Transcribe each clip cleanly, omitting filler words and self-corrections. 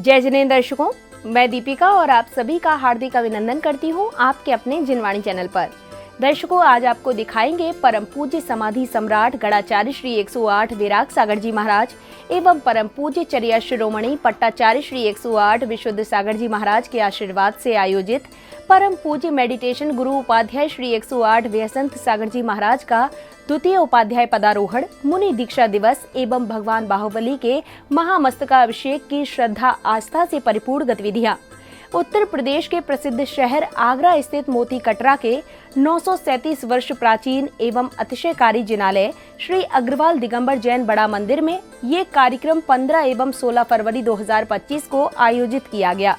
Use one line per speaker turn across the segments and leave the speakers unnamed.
जय जिनेंद्र दर्शकों, मैं दीपिका और आप सभी का हार्दिक अभिनंदन करती हूं आपके अपने जिनवाणी चैनल पर। दर्शकों, आज आपको दिखाएंगे परम पूज्य समाधि सम्राट गणाचार्य श्री 108 विराग सागर जी महाराज एवं परम पूज्य चर्या शिरोमणि पट्टाचार्य श्री 108 विशुद्ध सागर जी महाराज के आशीर्वाद से आयोजित परम पूज्य मेडिटेशन गुरु उपाध्याय श्री 108 व्यसंत सागर जी महाराज का द्वितीय उपाध्याय पदारोहण, मुनि दीक्षा दिवस एवं भगवान बाहुबली के महामस्तकाभिषेक की श्रद्धा आस्था से परिपूर्ण गतिविधियां उत्तर प्रदेश के प्रसिद्ध शहर आगरा स्थित मोती कटरा के 937 वर्ष प्राचीन एवं अतिशयकारी जिनालय श्री अग्रवाल दिगंबर जैन बड़ा मंदिर में ये कार्यक्रम 15 एवं 16 फरवरी 2025 को आयोजित किया गया।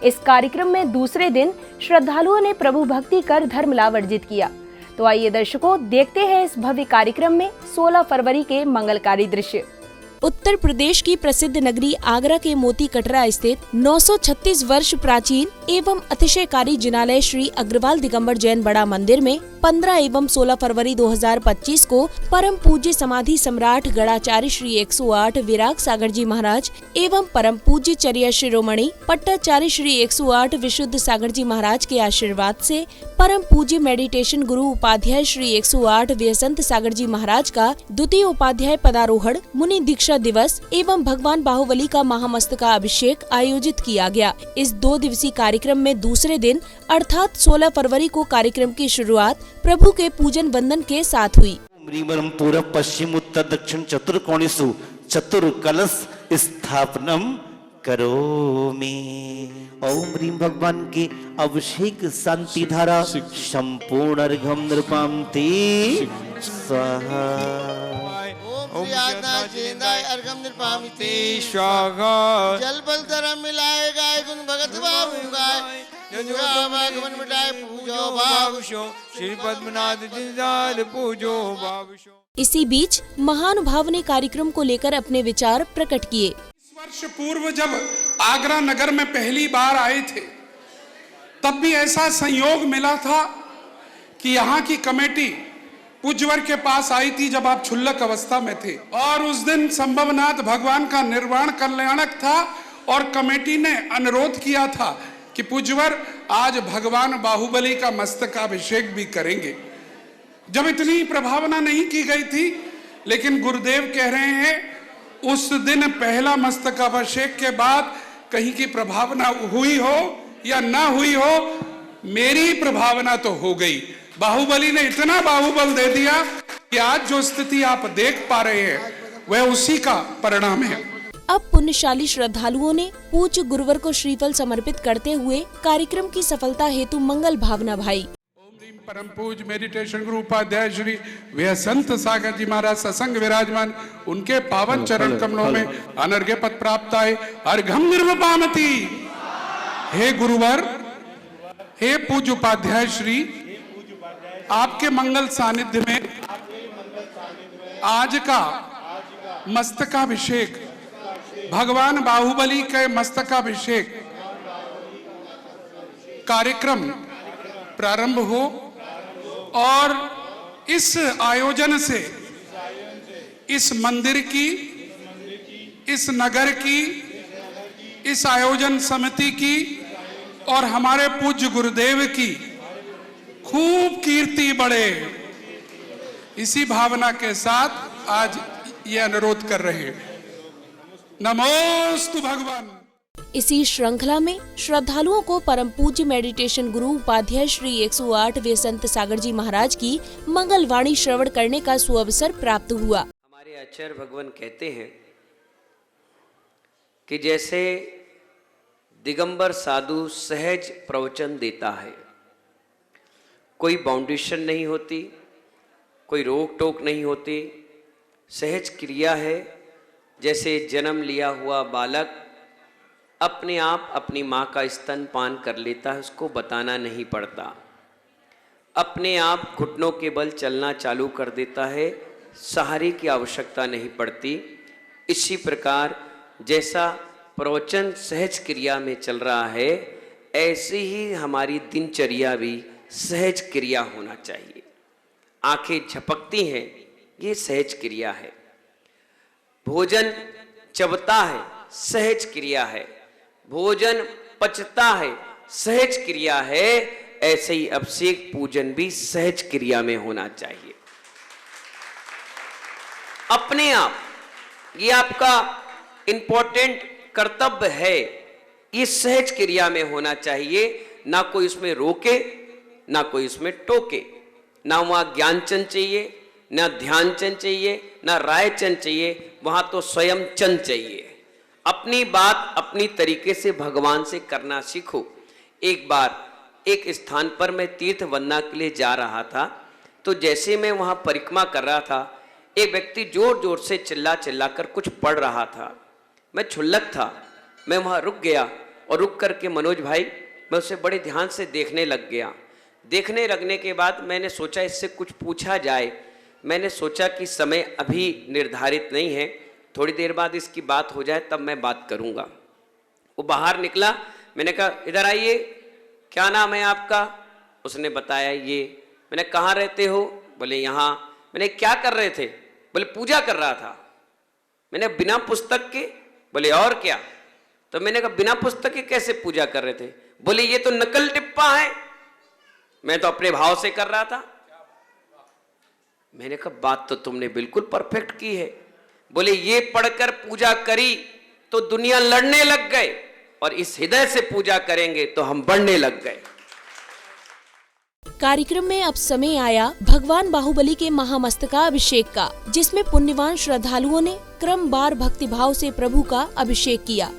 इस कार्यक्रम में दूसरे दिन श्रद्धालुओं ने प्रभु भक्ति कर धर्म लाभ अर्जित किया। तो आइए दर्शकों, देखते हैं इस भव्य कार्यक्रम में 16 फरवरी के मंगलकारी दृश्य। उत्तर प्रदेश की प्रसिद्ध नगरी आगरा के मोती कटरा स्थित 936 वर्ष प्राचीन एवं अतिशयकारी जिनालय श्री अग्रवाल दिगंबर जैन बड़ा मंदिर में 15 एवं 16 फरवरी 2025 को परम पूज्य समाधि सम्राट गणाचार्य श्री 108 विराग सागर जी महाराज एवं परम पूज्य चर्या शिरोमणि पट्टाचार्य श्री 108 विशुद्ध सागर जी महाराज के आशीर्वाद से परम पूज्य मेडिटेशन गुरु उपाध्याय श्री 108 व्यसंत सागर जी महाराज का द्वितीय उपाध्याय पदारोहण, मुनि दीक्षा दिवस एवं भगवान बाहुबली का महामस्तकाभिषेक आयोजित किया गया। इस 2 दिवसीय कार्यक्रम में दूसरे दिन अर्थात 16 फरवरी को कार्यक्रम की शुरुआत प्रभु के पूजन वंदन के साथ हुई।
पूर्व पश्चिम उत्तर दक्षिण चतुर्कोणेषु चतुर्कलश स्थापनम करोमि। ओम ह्रीं भगवान के अभिषेक शांति धारा संपूर्ण अर्घ्यम नृपांति स्वाहा।
ओम अर्घम निर्पामिते
स्वाहा।
जल बल धर्म मिलाए गाय गुण भगत बाबू गाय भागवन मिटाए पूजो भावशो
श्री पद्मनाथ दीदार पूजो भावशो।
इसी बीच महानुभाव ने कार्यक्रम को लेकर अपने विचार प्रकट किए।
इस वर्ष पूर्व जब आगरा नगर में पहली बार आए थे तब भी ऐसा संयोग मिला था कि यहाँ की कमेटी पूज्यवर के पास आई थी जब आप क्षुल्लक अवस्था में थे, और उस दिन संभवनाथ भगवान का निर्वाण कल्याणक था और कमेटी ने अनुरोध किया था कि पूज्यवर आज भगवान बाहुबली का मस्तकाभिषेक भी करेंगे। जब इतनी प्रभावना नहीं की गई थी, लेकिन गुरुदेव कह रहे हैं उस दिन पहला मस्तकाभिषेक के बाद कहीं की प्रभावना हुई हो या ना हुई हो, मेरी प्रभावना तो हो गई। बाहुबली ने इतना बाहुबल दे दिया कि आज जो स्थिति आप देख पा रहे हैं वह उसी का परिणाम है।
अब पुण्यशाली श्रद्धालुओं ने पूज्य गुरुवर को श्रीफल समर्पित करते हुए कार्यक्रम की सफलता हेतु मंगल भावना भाई।
ओम ह्रीं परम पूज्य मेडिटेशन गुरु उपाध्याय श्री व्यसंत सागर जी महाराज सत्संग विराजमान, उनके पावन चरण कमलों में अनर्घ्य पद प्राप्त आए। अर्घम निर्वपामति। हे गुरुवर, हे पूज्य उपाध्याय श्री, आपके मंगल सानिध्य में आज का मस्तकाभिषेक, भगवान बाहुबली के मस्तकाभिषेक कार्यक्रम प्रारंभ हो और इस आयोजन से इस मंदिर की, इस नगर की, इस आयोजन समिति की और हमारे पूज्य गुरुदेव की खूब कीर्ति बढ़े। इसी भावना के साथ आज ये अनुरोध कर रहे हैं। नमोस्तु भगवान।
इसी श्रृंखला में श्रद्धालुओं को परम पूज्य मेडिटेशन गुरु उपाध्याय श्री 108 व्यसंत सागर जी महाराज की मंगलवाणी श्रवण करने का सुअवसर प्राप्त हुआ।
हमारे आचार्य भगवान कहते हैं कि जैसे दिगंबर साधु सहज प्रवचन देता है, कोई बाउंडेशन नहीं होती, कोई रोक टोक नहीं होती, सहज क्रिया है। जैसे जन्म लिया हुआ बालक अपने आप अपनी माँ का स्तनपान कर लेता है, उसको बताना नहीं पड़ता, अपने आप घुटनों के बल चलना चालू कर देता है, सहारे की आवश्यकता नहीं पड़ती। इसी प्रकार जैसा प्रवचन सहज क्रिया में चल रहा है, ऐसे ही हमारी दिनचर्या भी सहज क्रिया होना चाहिए। आंखें झपकती हैं, ये सहज क्रिया है। भोजन चबता है, सहज क्रिया है। भोजन पचता है, सहज क्रिया है, ऐसे ही अभिषेक पूजन भी सहज क्रिया में होना चाहिए। अपने आप ये आपका इंपॉर्टेंट कर्तव्य है, ये सहज क्रिया में होना चाहिए, ना कोई उसमें रोके, ना कोई उसमें टोके, ना वहां ज्ञानचंद चाहिए, ना ध्यानचंद चाहिए, ना रायचंद चाहिए, वहां तो स्वयं चंद चाहिए। अपनी बात अपनी तरीके से भगवान से करना सीखो। एक बार एक स्थान पर मैं तीर्थ वंदना के लिए जा रहा था, तो जैसे मैं वहां परिक्रमा कर रहा था, एक व्यक्ति जोर जोर से चिल्ला चिल्ला कर कुछ पढ़ रहा था। मैं क्षुल्लक था, मैं वहां रुक गया और रुक करके मनोज भाई मैं उसे बड़े ध्यान से देखने लग गया। देखने लगने के बाद मैंने सोचा इससे कुछ पूछा जाए। मैंने सोचा कि समय अभी निर्धारित नहीं है, थोड़ी देर बाद इसकी बात हो जाए तब मैं बात करूंगा। वो बाहर निकला, मैंने कहा इधर आइए, क्या नाम है आपका? उसने बताया ये। मैंने कहाँ रहते हो? बोले यहाँ। मैंने क्या कर रहे थे? बोले पूजा कर रहा था। मैंने बिना पुस्तक के? बोले और क्या? तो मैंने कहा बिना पुस्तक के कैसे पूजा कर रहे थे? बोले ये तो नकल टिप्पा है, मैं तो अपने भाव से कर रहा था। मैंने कहा बात तो तुमने बिल्कुल परफेक्ट की है। बोले ये पढ़कर पूजा करी तो दुनिया लड़ने लग गए, और इस हृदय से पूजा करेंगे तो हम बढ़ने लग गए।
कार्यक्रम में अब समय आया भगवान बाहुबली के महामस्तकाभिषेक का, जिसमें पुण्यवान श्रद्धालुओं ने क्रमवार भक्तिभाव से प्रभु का अभिषेक किया।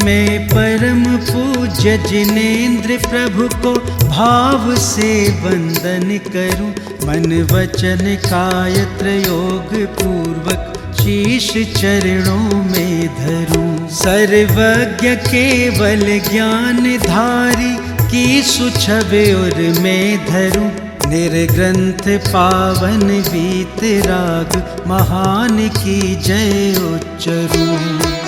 मैं परम पूज्य जिनेन्द्र प्रभु को भाव से वंदन करूं, मन वचन काय त्रयोग पूर्वक शीश चरणों में धरूं। सर्वज्ञ केवल ज्ञान धारी की सुछवे और मैं धरूं, निर्ग्रंथ पावन वीत राग महान की जय उच्चरूं।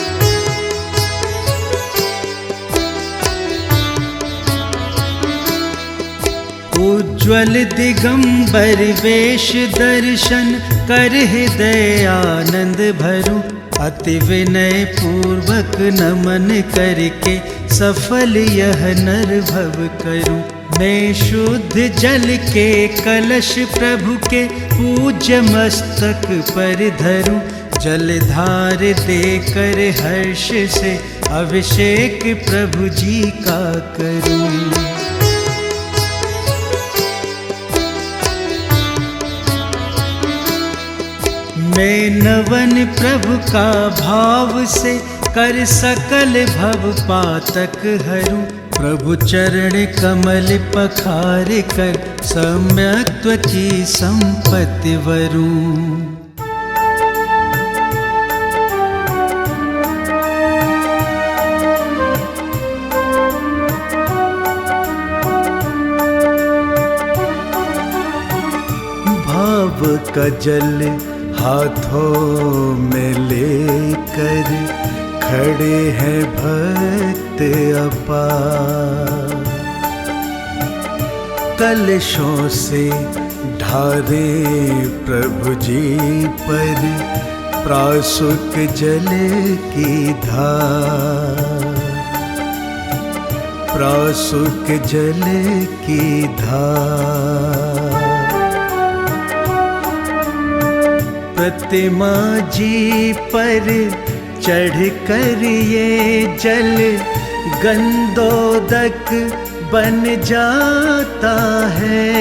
उज्ज्वल दिगंबर वेश दर्शन कर हृदय आनंद भरूं, अति विनय पूर्वक नमन करके सफल यह नर भव करूं। मैं शुद्ध जल के कलश प्रभु के पूज्य मस्तक पर धरूं, जलधार देकर हर्ष से अभिषेक प्रभु जी का करूं। मैं नवन प्रभु का भाव से कर सकल भव पातक हरूं, प्रभु चरण कमल पखार कर सम्यक्त्व की संपत्ति वरूं। भाव का जल हाथों में लेकर खड़े हैं भक्त अपार, कलशों से ढारे प्रभु जी पर प्रासुक जल की धार, प्रासुक जल की धार। प्रतिमा जी पर चढ़ कर ये जल गंधोदक बन जाता है,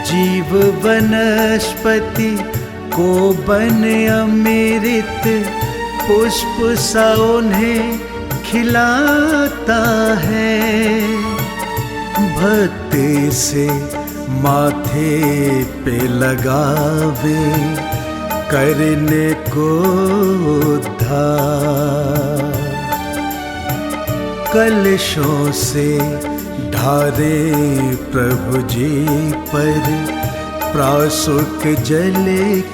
जीव वनस्पति को बन अमृत पुष्प सा उन्हें खिलाता है। भक्ति से माथे पे लगावे करने को उद्धार, कलशों से ढारे प्रभु जी पर प्रासुक जल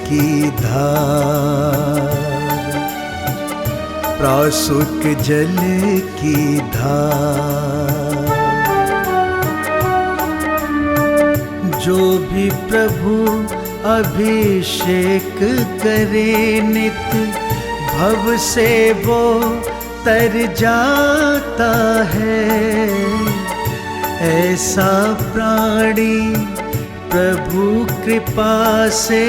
की धार, प्रासुक जल की धार। जो भी प्रभु अभिषेक करे नित, भव से वो तर जाता है। ऐसा प्राणी प्रभु कृपा से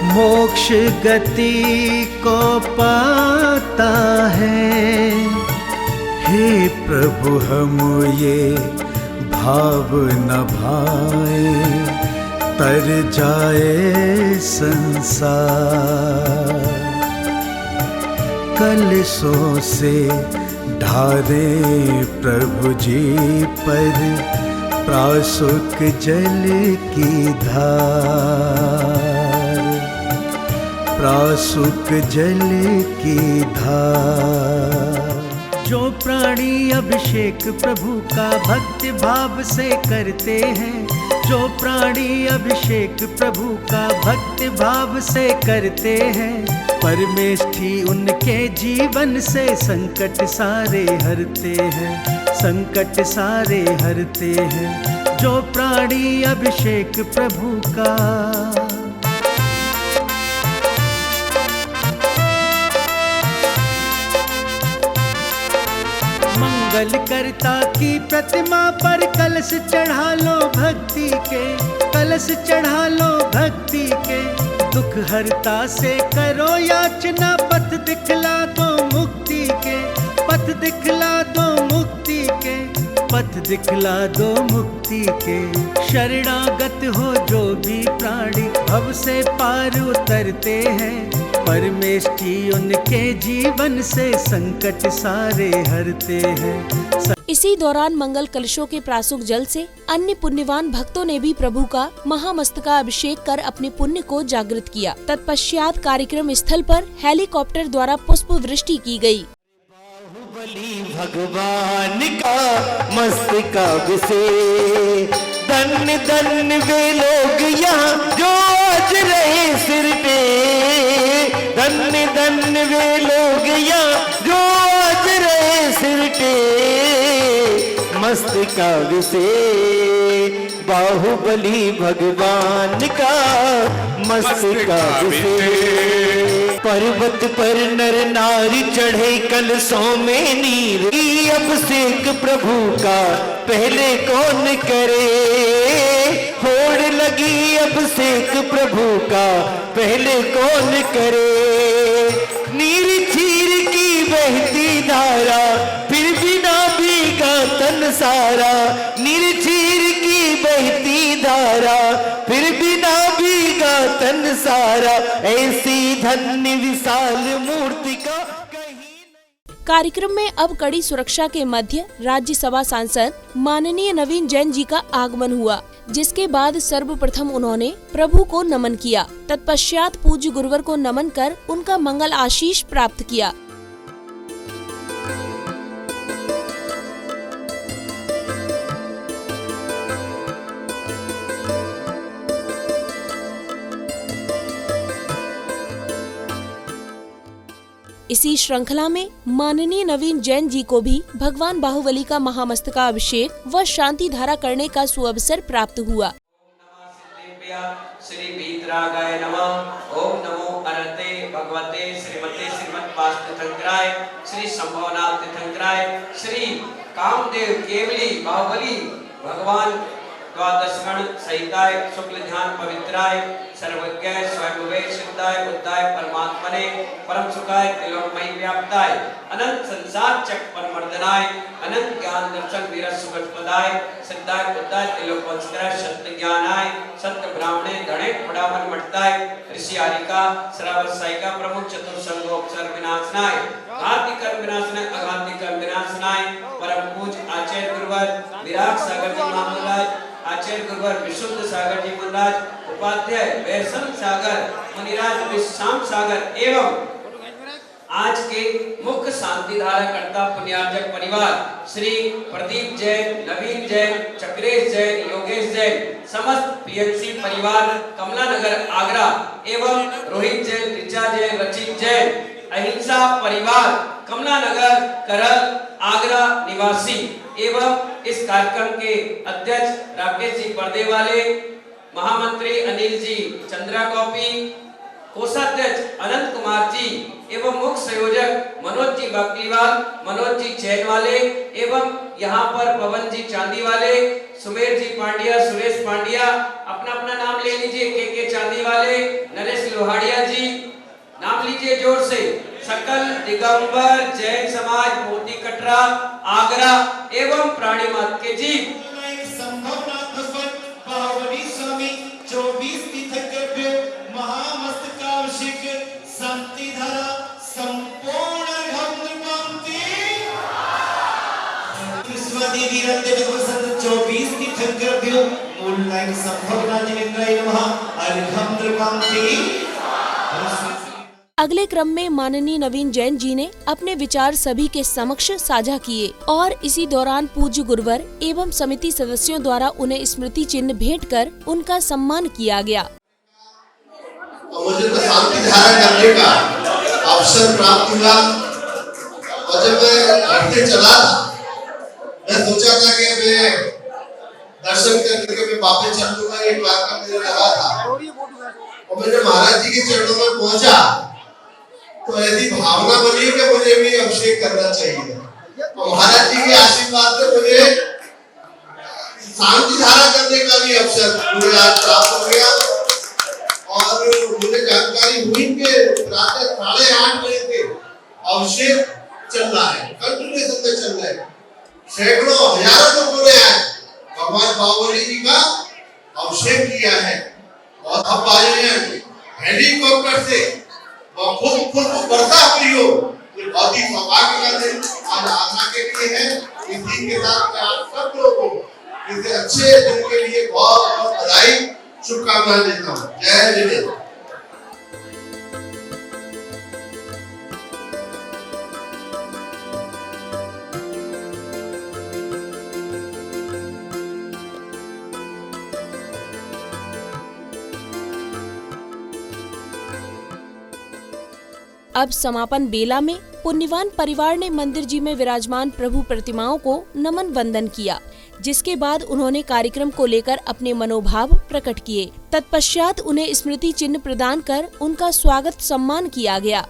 मोक्ष गति को पाता है। हे प्रभु हम ये भाव न भाए, तर जाए संसार। कलशों से ढारे प्रभु जी पर प्रासुक जल की धार, प्रासुक जल की धार। जो प्राणी अभिषेक प्रभु का भक्ति भाव से करते हैं, जो प्राणी अभिषेक प्रभु का भक्ति भाव से करते हैं, परमेष्ठी उनके जीवन से संकट सारे हरते हैं, संकट सारे हरते हैं। जो प्राणी अभिषेक प्रभु का मंगल करता की प्रतिमा पर कलश चढ़ा लो भक्ति के, कलश चढ़ा लो भक्ति के। दुख हरता से करो याचना, पथ दिखला दो मुक्ति के, पथ दिखला दो मुक्ति के, पथ दिखला दो मुक्ति के। शरणागत हो जो भी प्राणी भव से पार उतरते हैं, परमेष्ठी उनके जीवन से संकट सारे हरते हैं।
इसी दौरान मंगल कलशों के प्रासुक जल से अन्य पुण्यवान भक्तों ने भी प्रभु का महामस्तका अभिषेक कर अपने पुण्य को जागृत किया। तत्पश्चात कार्यक्रम स्थल पर हेलीकॉप्टर द्वारा पुष्प वृष्टि की गई।
बाहुबली भगवान का मस्तका अभिषेक, धन्य धन्य वे लोग यहाँ जो आज रहे सिर पे, धन्य धन्य वे लोग यहाँ जो आज रहे सिर पे। मस्तका अभिषेक बाहुबली भगवान का मस्तका अभिषेक। पर्वत पर नर नारी चढ़े कलशों में नीर, अभिषेक प्रभु का पहले कौन करे। होड़ लगी अभिषेक प्रभु का पहले कौन करे। नीर चीर की बहती धारा फिर भी ना भीगा तन सारा, नीर चीर की बहती धारा फिर भी ना भीगा तन सारा। ऐसी धन्य विशाल मूर्ति का
कार्यक्रम में अब कड़ी सुरक्षा के मध्य राज्यसभा सांसद माननीय नवीन जैन जी का आगमन हुआ, जिसके बाद सर्वप्रथम उन्होंने प्रभु को नमन किया। तत्पश्चात पूज्य गुरुवर को नमन कर उनका मंगल आशीष प्राप्त किया। इसी श्रृंखला में माननीय नवीन जैन जी को भी भगवान बाहुबली का महामस्तका अभिषेक व शांति धारा करने का सुअवसर प्राप्त हुआ।
श्री वीतरागाय नमः। ओम नमो अनते भगवते श्रीमते श्रीमद्वास्तुतंत्राय श्री संभवनाथ तीर्थंकराय श्री कामदेव केवली बाहुबली भगवान द्वादश गण सहिताय शुक्ल ध्यान पवित्राय सर्वज्ञ स्वयंभुवे सिद्धाय बुद्धाय परमात्मने परम सुखाय त्रिलोकमयी व्याप्ताय अनंत संसार चक्र परमर्दनाय अनंत ज्ञान दर्शन वीर सुगतपदाय सिद्धाय बुद्धाय त्रिलोकवंशकराय सत्य ज्ञानाय सत्य ब्राह्मणे धणे पड़ावन मटताय ऋषि आरिका श्रावण साइका प्रमुख चतुर्संगोपसर विनाशनाय घाति कर्म विनाशनाय अघाति कर्म विनाशनाय परम पूज्य आचार्य गुरुवर विराट सागर जी महाराज, आचार्य गुरुवर विशुद्ध सागर जी महाराज, उपाध्याय वैष्णव सागर मुनिराज विश्राम सागर एवं आज के मुख्य शांति धारा करता पुण्यार्जक परिवार श्री प्रदीप जैन, नवीन जैन, चक्रेश जैन, योगेश जैन, समस्त पीएनसी परिवार कमला नगर आगरा एवं रोहित जैन, ऋचा जैन, रचित जैन, अहिंसा परिवार कमला नगर करल आगरा निवासी एवं इस कार्यक्रम के अध्यक्ष राकेश जी पर्दे वाले, महामंत्री अनिल जी चंद्रा कॉपी, कोषाध्यक्ष अनंत कुमार जी एवं मुख्य संयोजक मनोज जी बाकलीवाल, मनोज जी चैन वाले एवं यहाँ पर पवन जी चांदी वाले, सुमेर जी पांड्या, सुरेश पांड्या, अपना अपना नाम ले लीजिए, के चांदी वाले, नरेश लोहाड़िया जी, नाम लीजिए जोर से, सकल दिगंबर जैन समाज मोती कटरा आगरा एवं प्राणी मात के जी।
स्वामी 24 तीर्थंकर महामस्तकाभिषेक शांति धारा संपूर्ण विश्वदेवी रत्न 24 तीर्थंकर ऑनलाइन संभव राजेंद्राय नमः अर्घम नृपांति।
अगले क्रम में माननीय नवीन जैन जी ने अपने विचार सभी के समक्ष साझा किए और इसी दौरान पूज्य गुरुवर एवं समिति सदस्यों द्वारा उन्हें स्मृति चिन्ह भेंट कर उनका सम्मान किया गया।
मुझे तो शांति धारा करने का अवसर प्राप्त हुआ और जब मैं घर से चला मैं सोचा था कि मैं दर्शन करके मैं वापस चल लूंगा, एक बात का मुझे लगा था और मैंने महाराज जी के चरणों में पहुंचा तो ऐसी भावना बनी कि मुझे भी अभिषेक करना चाहिए। तो महाराज जी के आशीर्वाद से मुझे शांति धारा करने का भी अवसर मुझे आज प्राप्त हो गया और मुझे जानकारी हुई कि रात 8:30 बजे से अभिषेक चल रहा है, कंटिन्यूएशन में चल रहा है, सैकड़ों हजारों लोगों ने भगवान बाहुबली जी का अभिषेक किया है और अब आयोजन हेलीकॉप्टर से खुद वर्षा हुई हो, बहुत ही सौभाग्य का दिन आज आशा के लिए है। इसी के साथ मैं आप सब लोगों को इस अच्छे दिन के लिए बहुत बहुत बधाई शुभकामनाएं देता हूँ। जय जिनेन्द्र।
अब समापन बेला में पुण्यवान परिवार ने मंदिर जी में विराजमान प्रभु प्रतिमाओं को नमन वंदन किया, जिसके बाद उन्होंने कार्यक्रम को लेकर अपने मनोभाव प्रकट किए। तत्पश्चात उन्हें स्मृति चिन्ह प्रदान कर उनका स्वागत सम्मान किया गया।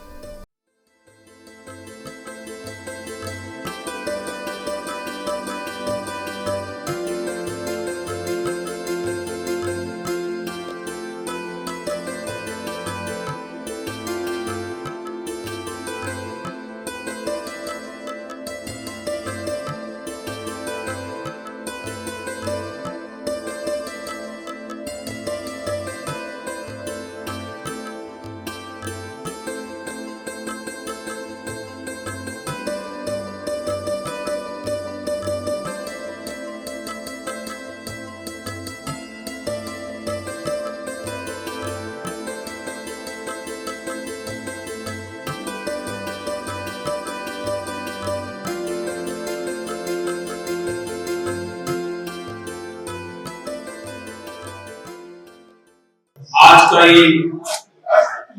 आज का ये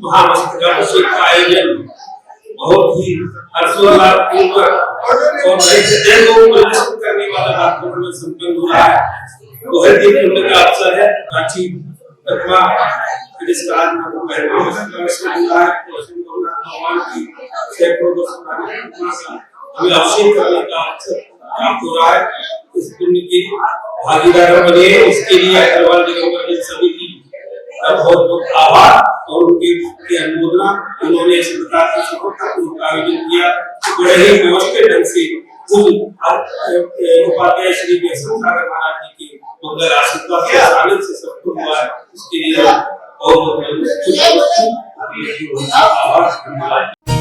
महामस्तकाभिषेक का आयोजन बहुत ही हर्षोल्लासपूर्वक और नए हृदय को उल्लासित करने वाला वातावरण में संपन्न हो रहा है। बहुत ही पुण्य का अवसर है। प्राचीन प्रतिमा जिसका आज भगवान की सैकड़ों वर्ष पुरानी प्रतिमा का हमें अभिषेक करने का अवसर प्राप्त हो रहा है। इस पुण्य की भागीदार बने, इसके लिए अग्रवाल दिगंबर जैन समिति बहुत बहुत आभार और उनकी अनुमोदना। उन्होंने इस प्रकार के सफलतापूर्वक आयोजन किया, बड़े ही व्यवस्थित ढंग से उपाध्याय श्री सागर महाराज जी के मंगल आशीर्वाद से आनंद से संपूर्ण हुआ है। इसके लिए बहुत बहुत आभार।